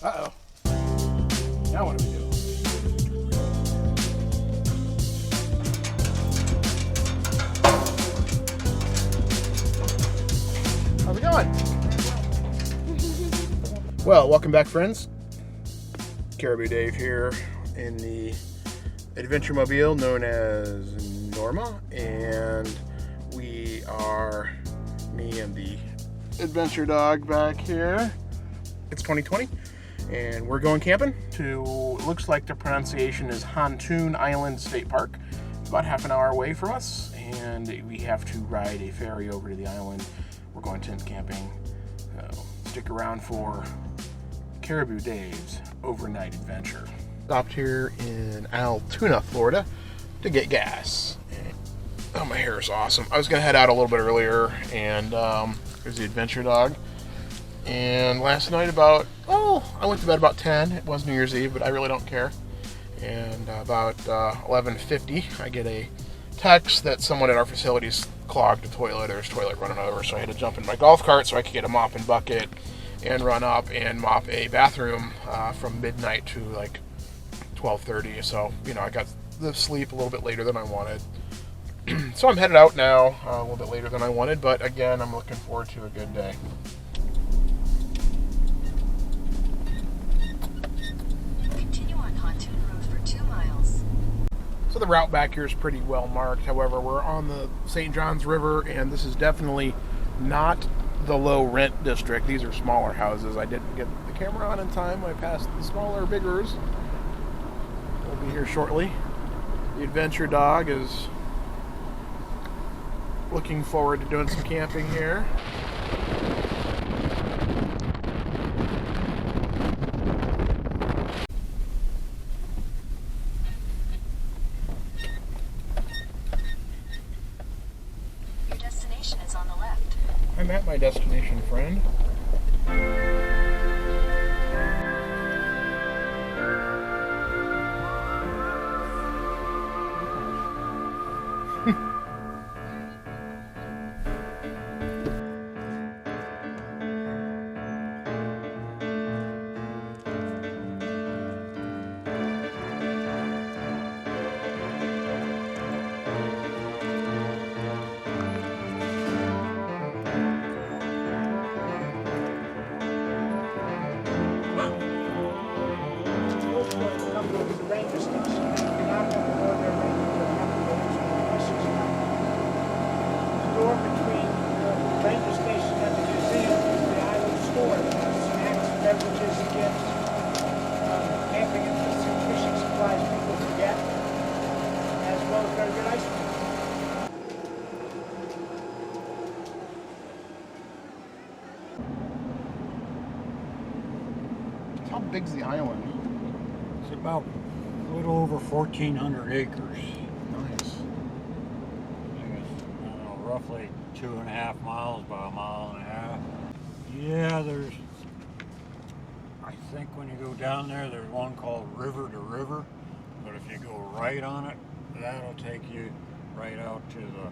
Uh-oh. Now what do we do? How's it going? Well, welcome back, friends. Caribou Dave here in the adventure mobile known as Norma, and we are, me and the adventure dog back here. It's 2020, and we're going camping to, it looks like the pronunciation is Hontoon Island State Park. It's about half an hour away from us, and we have to ride a ferry over to the island. We're going tent camping. Stick around for Caribou Dave's overnight adventure. Stopped here in Altoona, Florida to get gas. Oh, my hair is awesome. I was going to head out a little bit earlier, and there's the adventure dog. And last night I went to bed about 10. It was New Year's Eve, but I really don't care. And about 11:50, I get a text that someone at our facilities clogged the toilet, or his toilet running over, so I had to jump in my golf cart so I could get a mop and bucket and run up and mop a bathroom from midnight to like 12:30. So, I got the sleep a little bit later than I wanted. So I'm headed out now, a little bit later than I wanted, but again, I'm looking forward to a good day. Continue on Hontoon Road for 2 miles. So the route back here is pretty well marked. However, we're on the St. Johns River, and this is definitely not the low rent district. These are smaller houses. I didn't get the camera on in time. I passed the smaller, biggers. We'll be here shortly. The adventure dog is looking forward to doing some camping here. Your destination is on the left. I'm at my destination, friend. How big's the island? It's about a little over 1,400 acres. Nice. I think it's, roughly 2.5 miles by 1.5 miles. Yeah, I think when you go down there's one called River to River, but if you go right on it, that'll take you right out to the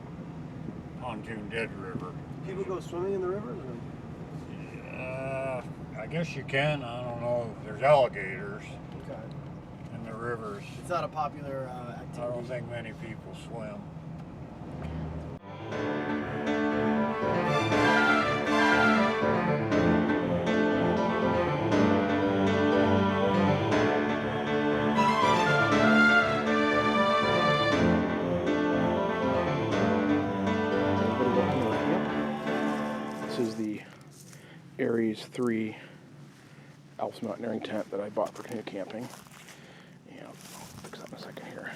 Hontoon Dead River. People go swimming in the river? Yeah, I guess you can. I don't know. There's alligators Okay. in the rivers. It's not a popular activity. I don't think many people swim. This is the Aries 3 Alps Mountaineering tent that I bought for canoe camping. I'll fix that in a second here.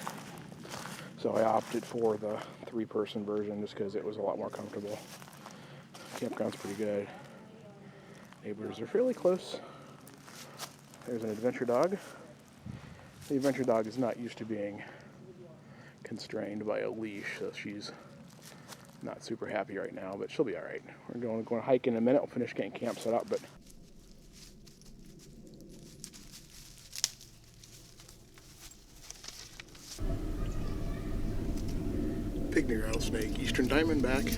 So I opted for the 3-person version just because it was a lot more comfortable. Campground's pretty good. Neighbors are fairly close. There's an adventure dog. The adventure dog is not used to being constrained by a leash, so she's not super happy right now, but she'll be all right. We're going to hike in a minute. We'll finish getting camp set up, but pygmy rattlesnake, eastern diamondback,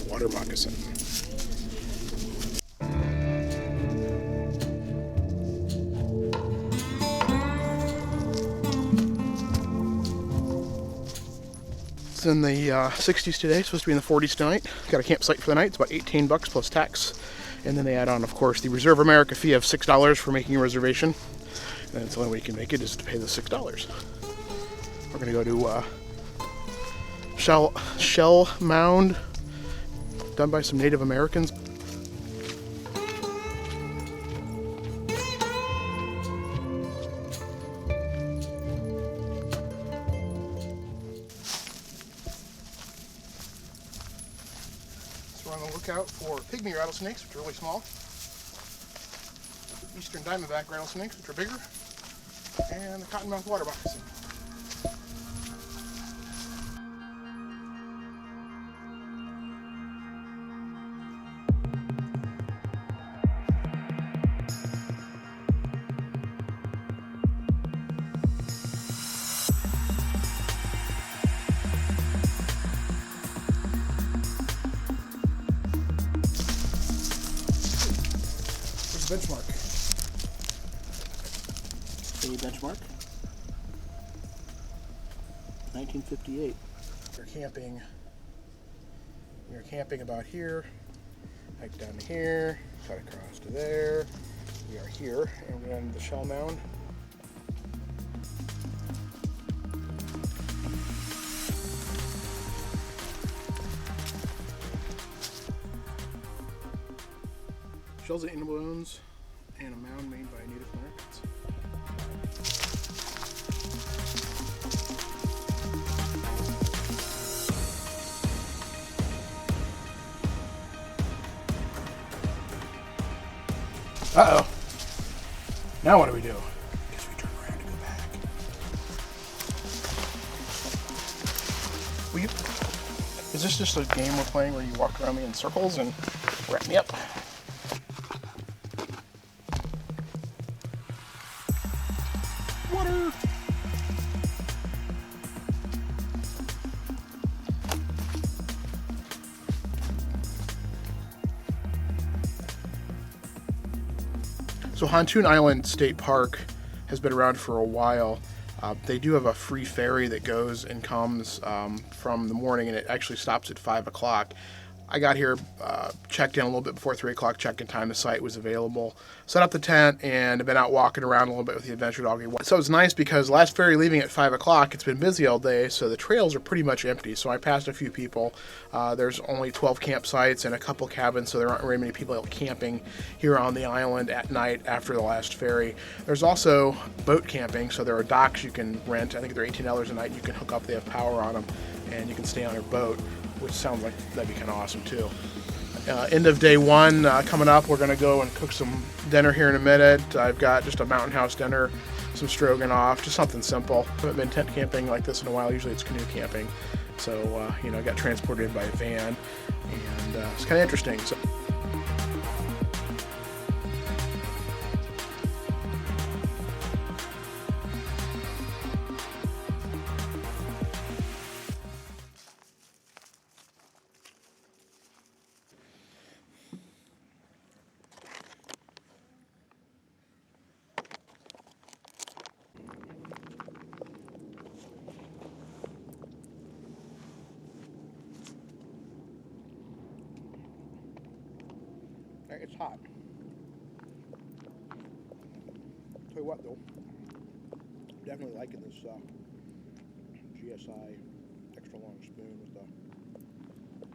water moccasin. It's in the 60s today, supposed to be in the 40s tonight. Got a campsite for the night. It's about $18 plus tax. And then they add on, of course, the Reserve America fee of $6 for making a reservation. And it's the only way you can make it is to pay the $6. We're going to go to Shell Mound, done by some Native Americans. So we're on the lookout for pygmy rattlesnakes, which are really small. Eastern diamondback rattlesnakes, which are bigger. And the cottonmouth water moccasin. Benchmark. A benchmark. 1958. We're camping about here. Hike down to here. Cut across to there. We are here, and we're on the Shell Mound. Shells and animal bones, and a mound made by Native Americans. Uh-oh. Now what do we do? Guess we turn around and go back. Is this just a game we're playing where you walk around me in circles and wrap me up? Water! So Hontoon Island State Park has been around for a while. They do have a free ferry that goes and comes from the morning, and it actually stops at 5 o'clock. I got here, checked in a little bit before 3 o'clock, check-in time, the site was available, set up the tent, and have been out walking around a little bit with the adventure dog. So it's nice because last ferry leaving at 5 o'clock, it's been busy all day, so the trails are pretty much empty. So I passed a few people. There's only 12 campsites and a couple cabins, so there aren't very many people out camping here on the island at night after the last ferry. There's also boat camping, so there are docks you can rent. I think they're $18 a night. You can hook up, they have power on them, and you can stay on their boat, which sounds like that'd be kind of awesome too. End of day one coming up. We're gonna go and cook some dinner here in a minute. I've got just a mountain house dinner, some stroganoff, just something simple. I haven't been tent camping like this in a while. Usually it's canoe camping. So, I got transported in by a van, and it's kind of interesting. So. It's hot. Tell you what though, definitely liking this GSI extra long spoon with the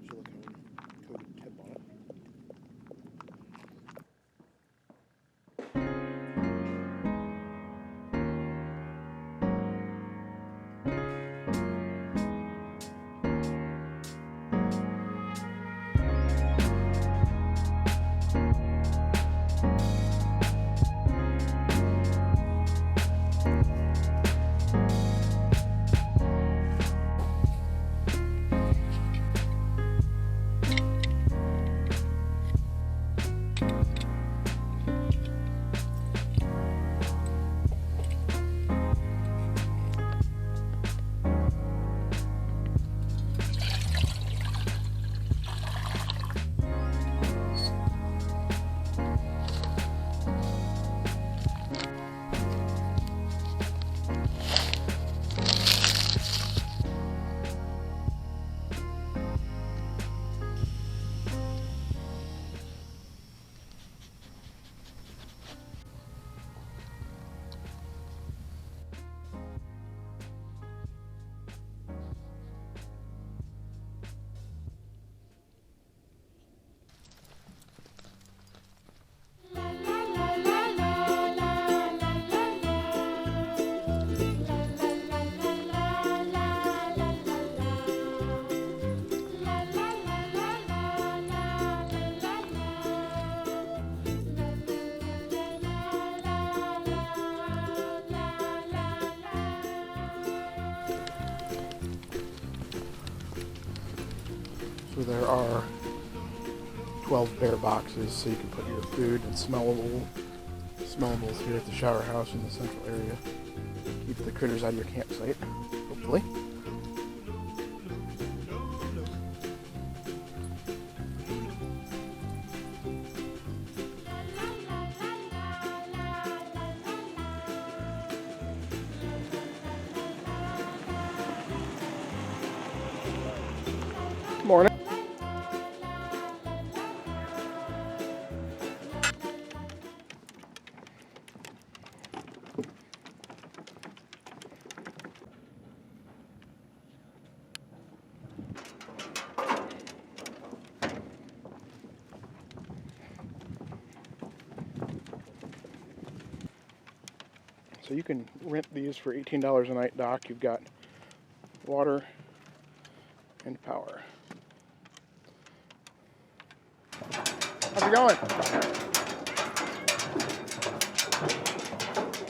silicone coated tip on it. So there are 12 bear boxes, so you can put your food and smellables here at the shower house in the central area. Keep the critters out of your campsite, hopefully. Morning. So you can rent these for $18 a night, Doc. You've got water and power. How's it going?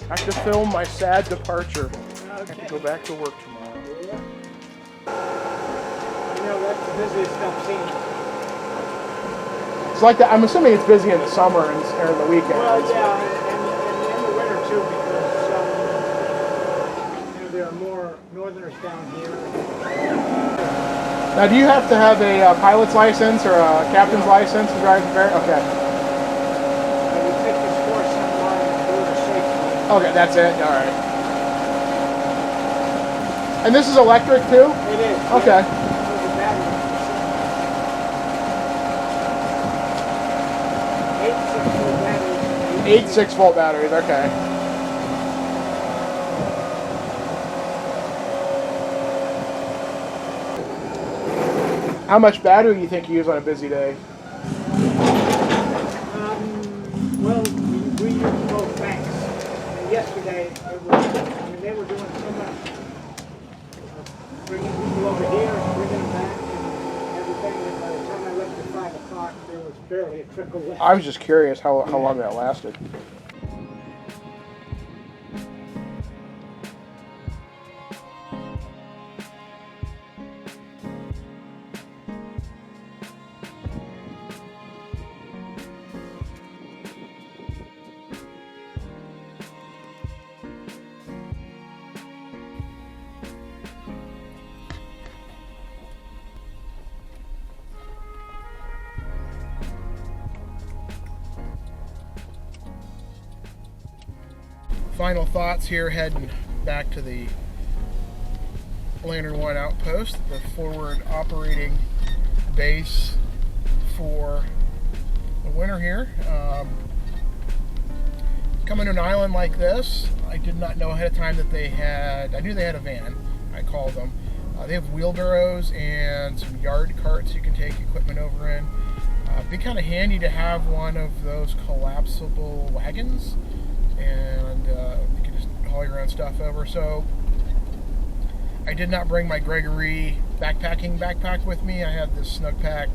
I have to film my sad departure. I have to go back to work tomorrow. Yeah. You know, that's the busiest I've seen. It's like that. I'm assuming it's busy in the summer and the weekends. Well, yeah, and in the winter too, because there are more northerners down here. Now, do you have to have a pilot's license or a captain's license to drive the ferry? Okay. We take this course online and do it safely. Okay, that's it. All right. And this is electric too? It is. Okay. Yeah. There's a battery. 8 6-volt batteries. 8 6-volt batteries. Okay. How much battery do you think you use on a busy day? Well, we use both banks. And yesterday, it was, they were doing so much, bringing people over here and bringing them back and everything. And by the time I left at 5 o'clock, there was barely a trickle left. I was just curious how long that lasted. Final thoughts here, heading back to the Lantern One outpost, the forward operating base for the winter here. Coming to an island like this, I did not know ahead of time that they had, I knew they had a van, I called them. They have wheelbarrows and some yard carts you can take equipment over in. It'd be kind of handy to have one of those collapsible wagons, and you can just haul your own stuff over. So I did not bring my Gregory backpack with me. I have this snug pack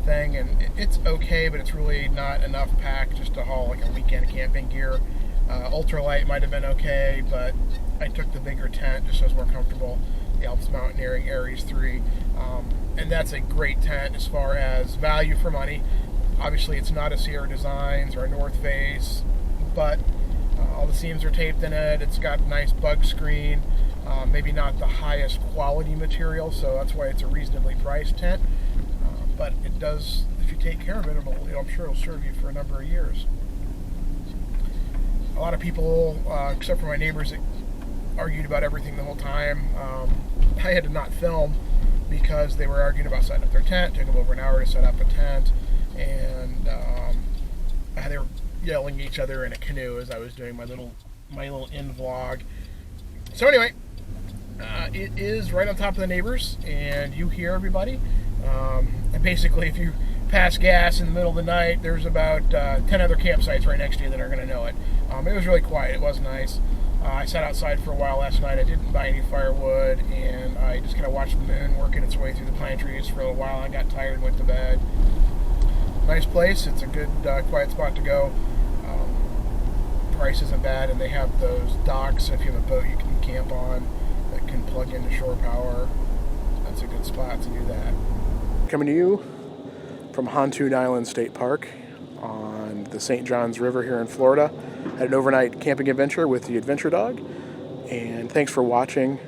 thing, and it's okay, but it's really not enough pack just to haul like a weekend of camping gear. Ultralight might have been okay, but I took the bigger tent just so it's more comfortable. The Alps Mountaineering Aries 3, and that's a great tent as far as value for money. Obviously, it's not a Sierra Designs or a North Face, but all the seams are taped in it. It's got a nice bug screen, maybe not the highest quality material, so that's why it's a reasonably priced tent. But it does, if you take care of it, I'm sure it'll serve you for a number of years. A lot of people, except for my neighbors, that argued about everything the whole time. I had to not film because they were arguing about setting up their tent. It took them over an hour to set up a tent, and they were yelling at each other in a canoe as I was doing my little in vlog. So anyway, it is right on top of the neighbors, and you hear everybody. And basically, if you pass gas in the middle of the night, there's about 10 other campsites right next to you that are going to know it. It was really quiet. It was nice. I sat outside for a while last night. I didn't buy any firewood, and I just kind of watched the moon working its way through the pine trees for a little while. I got tired and went to bed. Nice place. It's a good, quiet spot to go. Price isn't bad, and they have those docks. If you have a boat you can camp on that can plug into shore power, that's a good spot to do that. Coming to you from Hontoon Island State Park on the St. Johns River here in Florida. Had an overnight camping adventure with the Adventure Dog. And thanks for watching.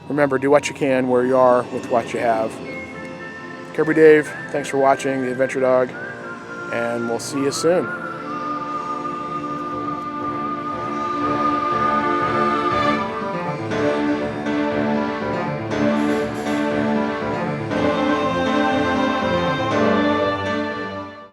Remember, do what you can where you are with what you have. Caribou Dave, thanks for watching the Adventure Dog, and we'll see you soon.